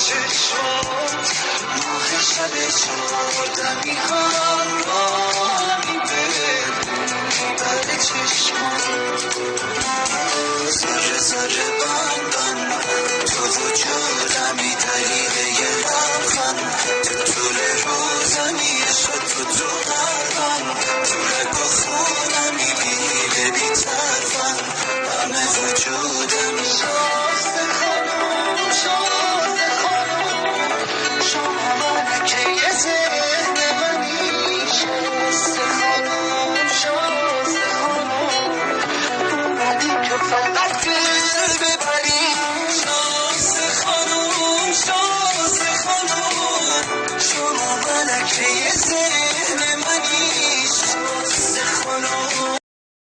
چشمات ماه شب چهاردمی همراهی بر چشمات ذره ذره بند بند تو وجودمی دلیل یه لبخند تو طول روزمی عشق تو قلبم تو رگ و خونمی بیله بی ترفند همه وجودمی شازده خانم شازده خانم شما ملکه یه ذهن منی شازده خانم شازده خانم اومدی که فقط